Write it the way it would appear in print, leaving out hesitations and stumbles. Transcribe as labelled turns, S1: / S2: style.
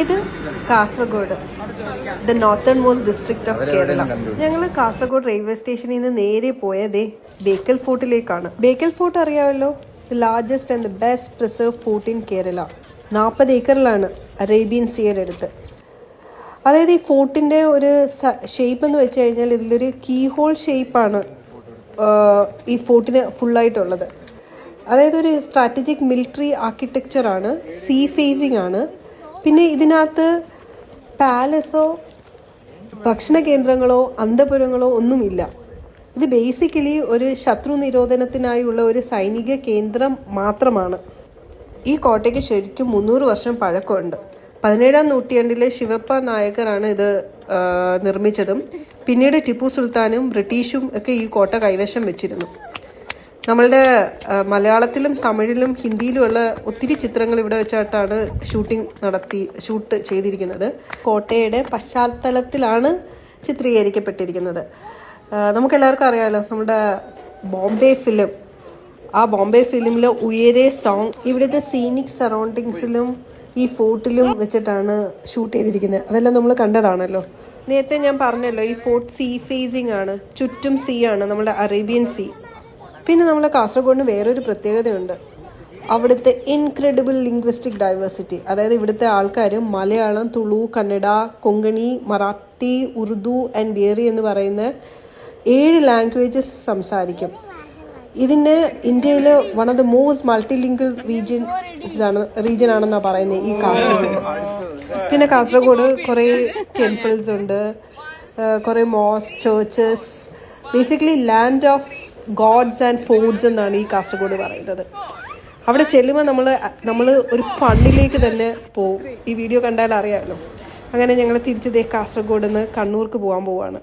S1: ഇത് Kasaragod, the northernmost district of Kerala. ഞങ്ങൾ Kasaragod railway സ്റ്റേഷനിൽ നിന്ന് നേരെ പോയത് ബേക്കൽ ഫോർട്ടിലേക്കാണ്. ബേക്കൽ ഫോർട്ട് അറിയാമല്ലോ, the largest and the best preserve fort in Kerala. 40 ഏക്കറിലാണ് അറേബ്യൻ സീയുടെ അടുത്ത്. അതായത് ഈ ഫോർട്ടിൻ്റെ ഒരു ഷേപ്പ് എന്ന് വെച്ച് കഴിഞ്ഞാൽ ഇതിലൊരു കീ ഹോൾ ഷേപ്പാണ് ഈ ഫോർട്ടിന് ഫുള്ളായിട്ടുള്ളത്. അതായത് ഒരു സ്ട്രാറ്റജിക് മിലിറ്ററി ആർക്കിടെക്ചറാണ്, സീ ഫേസിംഗ് ആണ്. പിന്നെ ഇതിനകത്ത് പാലസോ ഭക്ഷണ കേന്ദ്രങ്ങളോ അന്തപുരങ്ങളോ ഒന്നുമില്ല. ഇത് ബേസിക്കലി ഒരു ശത്രു നിരോധനത്തിനായുള്ള ഒരു സൈനിക കേന്ദ്രം മാത്രമാണ്. ഈ കോട്ടയ്ക്ക് ശരിക്കും 300 വർഷം പഴക്കമുണ്ട്. 17-ാം നൂറ്റാണ്ടിലെ ശിവപ്പ നായകരാണ് ഇത് നിർമ്മിച്ചതും. പിന്നീട് ടിപ്പു സുൽത്താനും ബ്രിട്ടീഷും ഒക്കെ ഈ കോട്ട കൈവശം വെച്ചിരുന്നു. നമ്മളുടെ മലയാളത്തിലും തമിഴിലും ഹിന്ദിയിലുമുള്ള ഒത്തിരി ചിത്രങ്ങൾ ഇവിടെ വെച്ചിട്ടാണ് ഷൂട്ട് ചെയ്തിരിക്കുന്നത്. കോട്ടയുടെ പശ്ചാത്തലത്തിലാണ് ചിത്രീകരിക്കപ്പെട്ടിരിക്കുന്നത്. നമുക്കെല്ലാവർക്കും അറിയാമല്ലോ, നമ്മുടെ ബോംബെ ഫിലിം, ആ ബോംബെ ഫിലിമിലെ ഉയരെ സോങ് ഇവിടുത്തെ സീനിക് സറൗണ്ടിങ്സിലും ഈ ഫോർട്ടിലും വെച്ചിട്ടാണ് ഷൂട്ട് ചെയ്തിരിക്കുന്നത്. അതെല്ലാം നമ്മൾ കണ്ടതാണല്ലോ. നേരത്തെ ഞാൻ പറഞ്ഞല്ലോ, ഈ ഫോർട്ട് സീ ഫേസിംഗ് ആണ്, ചുറ്റും സീ ആണ്, നമ്മുടെ അറേബ്യൻ സീ. പിന്നെ നമ്മളെ കാസർഗോഡിന് വേറൊരു പ്രത്യേകതയുണ്ട്, അവിടുത്തെ ഇൻക്രെഡിബിൾ ലിംഗ്വിസ്റ്റിക് ഡൈവേഴ്സിറ്റി. അതായത് ഇവിടുത്തെ ആൾക്കാർ മലയാളം, തുളു, കന്നഡ, കൊങ്കണി, മറാത്തി, ഉറുദു ആൻഡ് ബേറി എന്ന് പറയുന്ന 7 ലാംഗ്വേജസ് സംസാരിക്കും. ഇതിന് ഇന്ത്യയിൽ one of the most multilingual region ആണെന്നാണ് പറയുന്നത് ഈ കാസർഗോഡ്. പിന്നെ കാസർഗോഡ് കുറേ ടെമ്പിൾസ് ഉണ്ട്, കുറേ mosque, churches, basically land of gods and forts എന്നാണ് ഈ കാസർഗോഡ് പറയുന്നത്. അവിടെ ചെല്ലുമ്പോൾ നമ്മൾ ഒരു ഫണ്ടിലേക്ക് തന്നെ പോവും. ഈ വീഡിയോ കണ്ടാൽ അറിയാമല്ലോ. അങ്ങനെ ഞങ്ങൾ തിരിച്ച് കാസർഗോഡ് നിന്ന് കണ്ണൂർക്ക് പോകാൻ പോവാണ്.